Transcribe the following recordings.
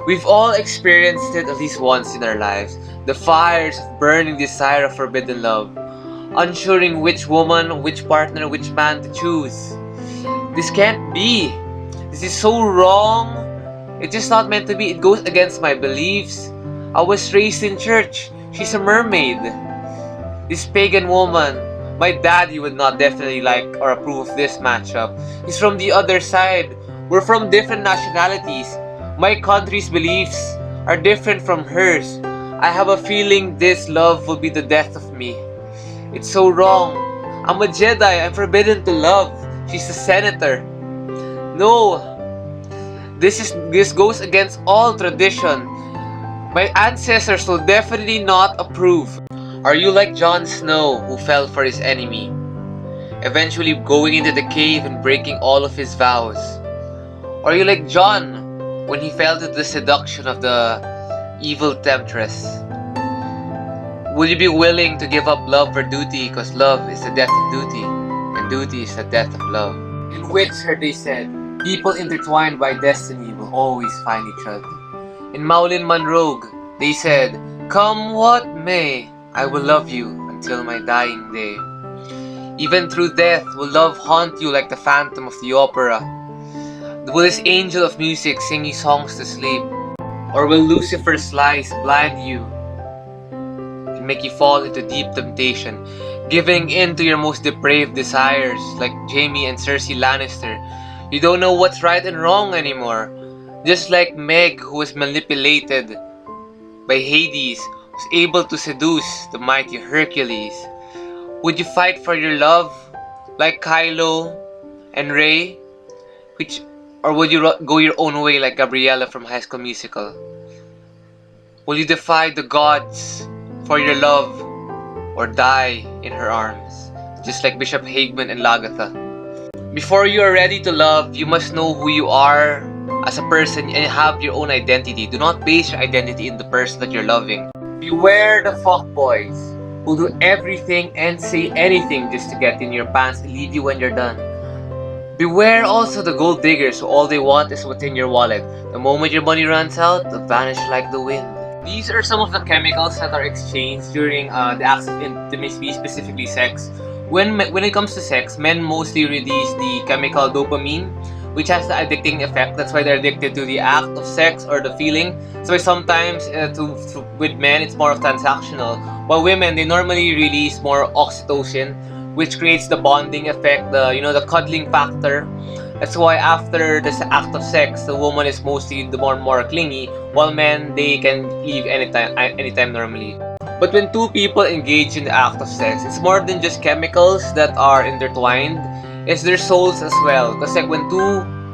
We've all experienced it at least once in our lives. The fires of burning desire of forbidden love. Unsuring which woman, which partner, which man to choose. This can't be. This is so wrong. It's just not meant to be. It goes against my beliefs. I was raised in church. She's a mermaid. This pagan woman. My daddy would not definitely like or approve of this matchup. He's from the other side. We're from different nationalities. My country's beliefs are different from hers. I have a feeling this love will be the death of me. It's so wrong. I'm a Jedi. I'm forbidden to love. She's a senator. No. This goes against all tradition. My ancestors will definitely not approve. Are you like Jon Snow who fell for his enemy, eventually going into the cave and breaking all of his vows? Or are you like Jon when he fell to the seduction of the evil temptress? Will you be willing to give up love for duty because love is the death of duty and duty is the death of love? In Witcher they said, people intertwined by destiny will always find each other. In Maulin Manrogue, they said, come what may, I will love you until my dying day. Even through death will love haunt you like the phantom of the opera. Will this angel of music sing you songs to sleep? Or will Lucifer's lies blind you and make you fall into deep temptation, giving in to your most depraved desires like Jaime and Cersei Lannister? You don't know what's right and wrong anymore. Just like Meg, who was manipulated by Hades, was able to seduce the mighty Hercules. Would you fight for your love like Kylo and Rey? Or would you go your own way like Gabriella from High School Musical? Will you defy the gods for your love or die in her arms, just like Bishop Hagman and Lagatha? Before you are ready to love, you must know who you are as a person and have your own identity. Do not base your identity in the person that you're loving. Beware the fuckboys who do everything and say anything just to get in your pants and leave you when you're done. Beware also the gold diggers who all they want is what's in your wallet. The moment your money runs out, they'll vanish like the wind. These are some of the chemicals that are exchanged during the acts of intimacy, specifically sex. When it comes to sex, men mostly release the chemical dopamine, which has the addicting effect. That's why they're addicted to the act of sex or the feeling. So sometimes with men, it's more of transactional. While women, they normally release more oxytocin, which creates the bonding effect, the cuddling factor. That's why after this act of sex, the woman is mostly the more clingy, while men, they can leave anytime normally. But when two people engage in the act of sex, it's more than just chemicals that are intertwined. It's their souls as well. Because like when two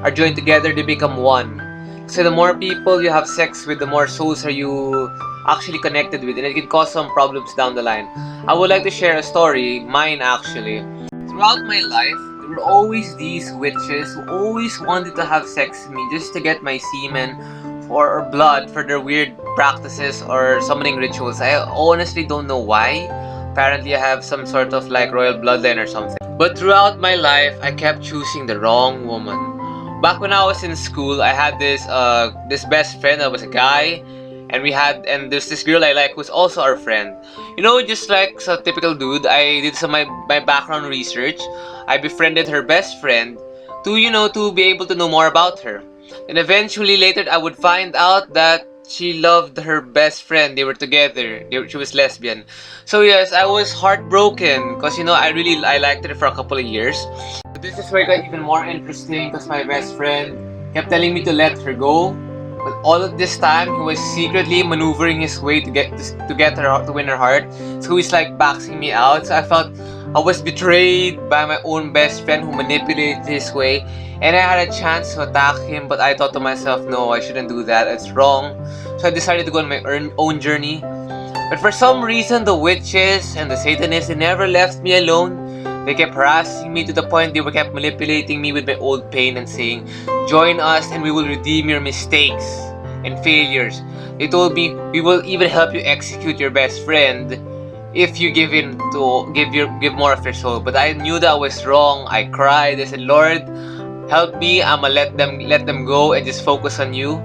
are joined together, they become one. So the more people you have sex with, the more souls are you actually connected with, and it can cause some problems down the line. I would like to share a story, mine actually. Throughout my life, there were always these witches who always wanted to have sex with me just to get my semen or blood for their weird practices or summoning rituals. I honestly don't know why. Apparently I have some sort of like royal bloodline or something. But throughout my life, I kept choosing the wrong woman. Back when I was in school, I had this best friend that was a guy, and there's this girl I like who's also our friend. Just like a typical dude, I did some my background research. I befriended her best friend to be able to know more about her. And eventually later I would find out that she loved her best friend. They were together. She was lesbian. So yes, I was heartbroken because I liked her for a couple of years. But this is where it got even more interesting because my best friend kept telling me to let her go. But all of this time, he was secretly maneuvering his way to win her heart. So he's like boxing me out. So I felt I was betrayed by my own best friend who manipulated his way. And I had a chance to attack him, but I thought to myself, no, I shouldn't do that. It's wrong. So I decided to go on my own journey. But for some reason, the witches and the Satanists, they never left me alone. They kept harassing me to the point they kept manipulating me with my old pain and saying, join us and we will redeem your mistakes and failures. They told me, we will even help you execute your best friend if you give more of your soul. But I knew that I was wrong. I cried. I said, Lord, help me. I'ma let them go and just focus on you.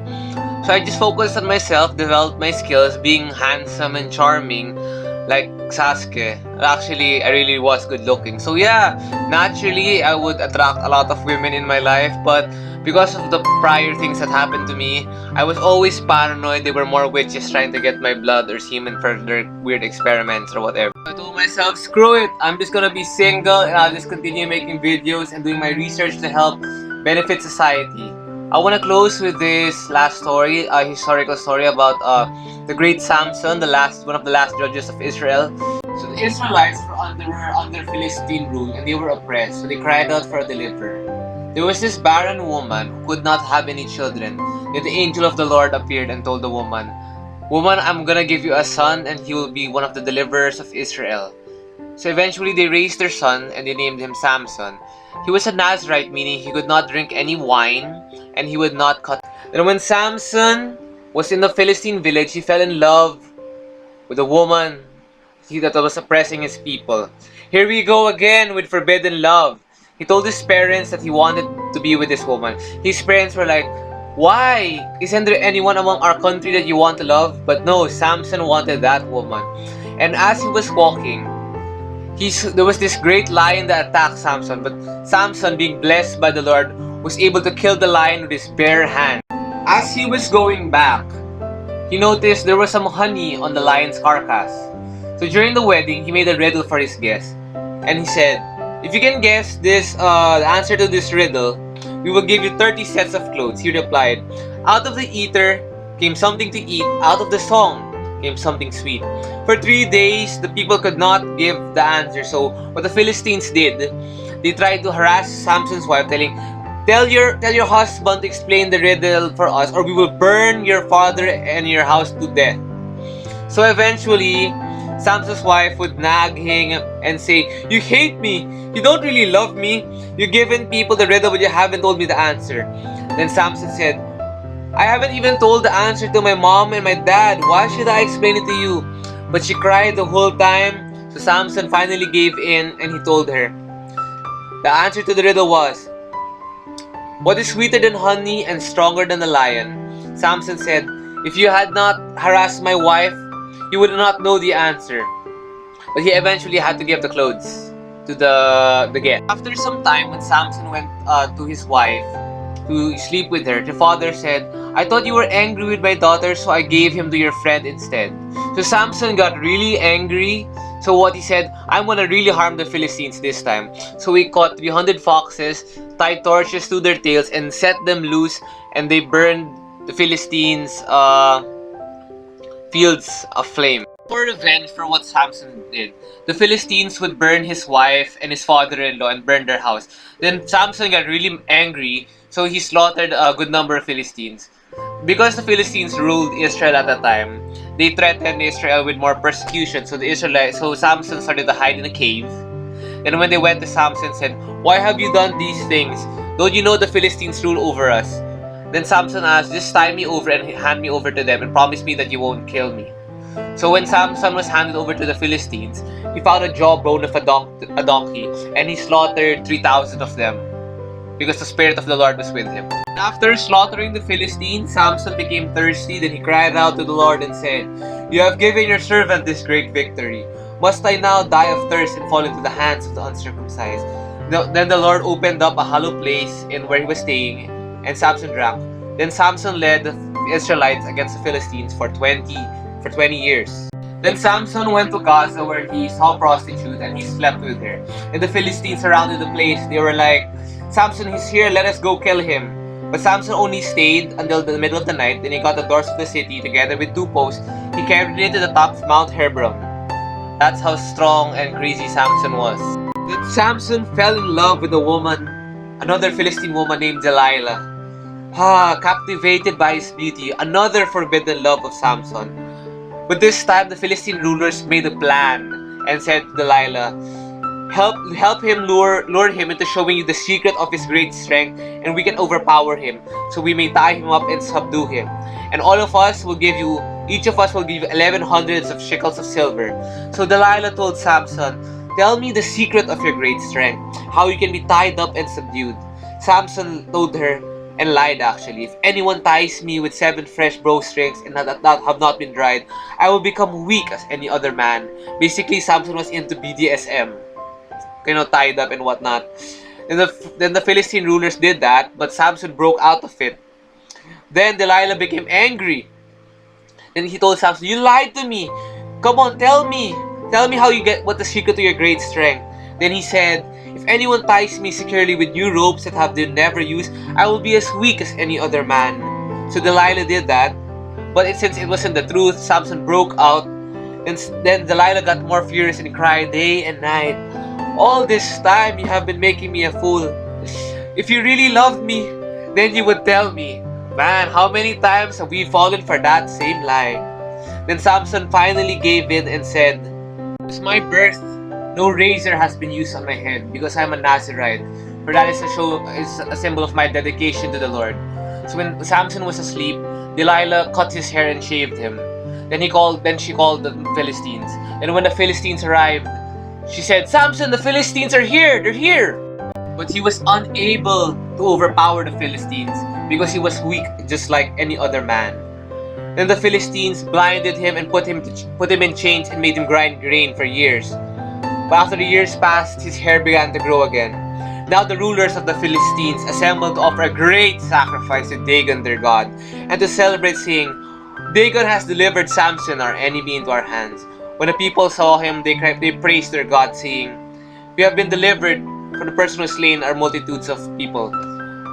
So I just focused on myself, developed my skills, being handsome and charming, like Sasuke. Actually, I really was good looking. So yeah, naturally, I would attract a lot of women in my life, but because of the prior things that happened to me, I was always paranoid. There were more witches trying to get my blood or semen for their weird experiments or whatever. I told myself, screw it, I'm just gonna be single and I'll just continue making videos and doing my research to help benefit society. I want to close with this last story, a historical story about the great Samson, one of the last judges of Israel. So the Israelites were under Philistine rule and they were oppressed, so they cried out for a deliverer. There was this barren woman who could not have any children. Yet the angel of the Lord appeared and told the woman, "Woman, I'm gonna give you a son and he will be one of the deliverers of Israel." So eventually they raised their son and they named him Samson. He was a Nazarite, meaning he could not drink any wine and he would not cut. Then when Samson was in the Philistine village, he fell in love with a woman that was oppressing his people. Here we go again with forbidden love. He told his parents that he wanted to be with this woman. His parents were like, "Why? Isn't there anyone among our country that you want to love?" But no, Samson wanted that woman. And as he was walking, there was this great lion that attacked Samson, but Samson, being blessed by the Lord, was able to kill the lion with his bare hand. As he was going back, he noticed there was some honey on the lion's carcass. So during the wedding, he made a riddle for his guests, and he said, "If you can guess the answer to this riddle, we will give you 30 sets of clothes." He replied, "Out of the eater came something to eat, out of the song came something sweet." For 3 days, the people could not give the answer. So what the Philistines did, they tried to harass Samson's wife, telling, tell your husband to explain the riddle for us, or we will burn your father and your house to death." So eventually, Samson's wife would nag him and say, "You hate me. You don't really love me. You've given people the riddle, but you haven't told me the answer." Then Samson said, "I haven't even told the answer to my mom and my dad. Why should I explain it to you?" But she cried the whole time. So Samson finally gave in and he told her. The answer to the riddle was, "What is sweeter than honey and stronger than a lion?" Samson said, "If you had not harassed my wife, you would not know the answer." But he eventually had to give the clothes to the guest. After some time, when Samson went to his wife to sleep with her, the father said, "I thought you were angry with my daughter, so I gave him to your friend instead." So Samson got really angry. So what he said, "I'm gonna really harm the Philistines this time." So he caught 300 foxes, tied torches to their tails, and set them loose, and they burned the Philistines' fields aflame. For revenge for what Samson did, the Philistines would burn his wife and his father-in-law and burn their house. Then Samson got really angry, so he slaughtered a good number of Philistines. Because the Philistines ruled Israel at the time, they threatened Israel with more persecution. So Samson started to hide in a cave. And when they went to Samson and said, "Why have you done these things? Don't you know the Philistines rule over us?" Then Samson asked, "Just tie me over and hand me over to them and promise me that you won't kill me." So when Samson was handed over to the Philistines, he found a jawbone of a donkey, and he slaughtered 3,000 of them, because the Spirit of the Lord was with him. After slaughtering the Philistines, Samson became thirsty. Then he cried out to the Lord and said, "You have given your servant this great victory. Must I now die of thirst and fall into the hands of the uncircumcised?" Then the Lord opened up a hollow place in where he was staying, and Samson drank. Then Samson led the Israelites against the Philistines for 20 years. Then Samson went to Gaza, where he saw a prostitute and he slept with her. And the Philistines surrounded the place. They were like, "Samson is here, let us go kill him." But Samson only stayed until the middle of the night. Then he got the doors of the city together with 2 posts. He carried it to the top of Mount Hebron. That's how strong and crazy Samson was. Then Samson fell in love with a woman, another Philistine woman named Delilah. Captivated by his beauty, another forbidden love of Samson. But this time, the Philistine rulers made a plan and said to Delilah, help him lure him into showing you the secret of his great strength, and we can overpower him, so we may tie him up and subdue him. And each of us will give you 1100 of shekels of silver." So Delilah told Samson, "Tell me the secret of your great strength, how you can be tied up and subdued." Samson told her, and lied actually. If anyone ties me with 7 fresh bowstrings and that have not been dried, I will become weak as any other man. Basically, Samson was into BDSM, tied up and whatnot. Then the Philistine rulers did that, but Samson broke out of it. Then Delilah became angry. Then he told Samson, "You lied to me. Come on, tell me. Tell me how you get what the secret to your great strength." Then he said, "If anyone ties me securely with new ropes that have been never used, I will be as weak as any other man." So Delilah did that. But since it wasn't the truth, Samson broke out. And then Delilah got more furious and cried day and night, "All this time you have been making me a fool. If you really loved me, then you would tell me." Man, how many times have we fallen for that same lie? Then Samson finally gave in and said, "Since my birth, no razor has been used on my head because I'm a Nazirite, for that is a symbol of my dedication to the Lord." So when Samson was asleep, Delilah cut his hair and shaved him. Then she called the Philistines. And when the Philistines arrived, she said, "Samson, the Philistines are here! They're here!" But he was unable to overpower the Philistines because he was weak just like any other man. Then the Philistines blinded him and put him in chains and made him grind grain for years. But after the years passed, his hair began to grow again. Now the rulers of the Philistines assembled to offer a great sacrifice to Dagon their god, and to celebrate, saying, "Dagon has delivered Samson, our enemy, into our hands." When the people saw him, they praised their god, saying, "We have been delivered from the person who slain our multitudes of people."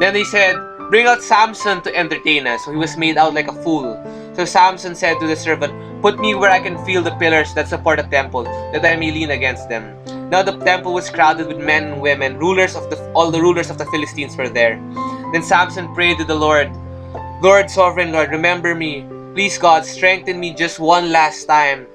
Then they said, "Bring out Samson to entertain us." So he was made out like a fool. So Samson said to the servant, "Put me where I can feel the pillars that support the temple, that I may lean against them." Now the temple was crowded with men and women. All the rulers of the Philistines were there. Then Samson prayed to the Lord, "Lord, sovereign Lord, remember me. Please God, strengthen me just one last time,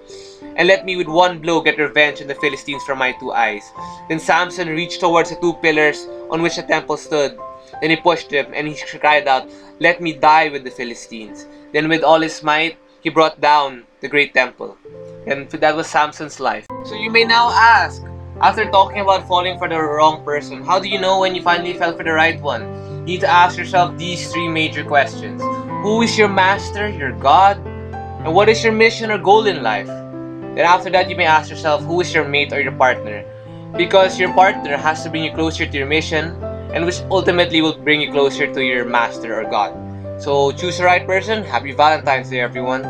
and let me with one blow get revenge on the Philistines from my 2 eyes." Then Samson reached towards the 2 pillars on which the temple stood. Then he pushed them, and he cried out, "Let me die with the Philistines." Then with all his might, he brought down the great temple. And that was Samson's life. So you may now ask, after talking about falling for the wrong person, how do you know when you finally fell for the right one? You need to ask yourself these 3 major questions. Who is your master, your God? And what is your mission or goal in life? Then after that, you may ask yourself, who is your mate or your partner? Because your partner has to bring you closer to your mission, and which ultimately will bring you closer to your master or God. So choose the right person. Happy Valentine's Day, everyone.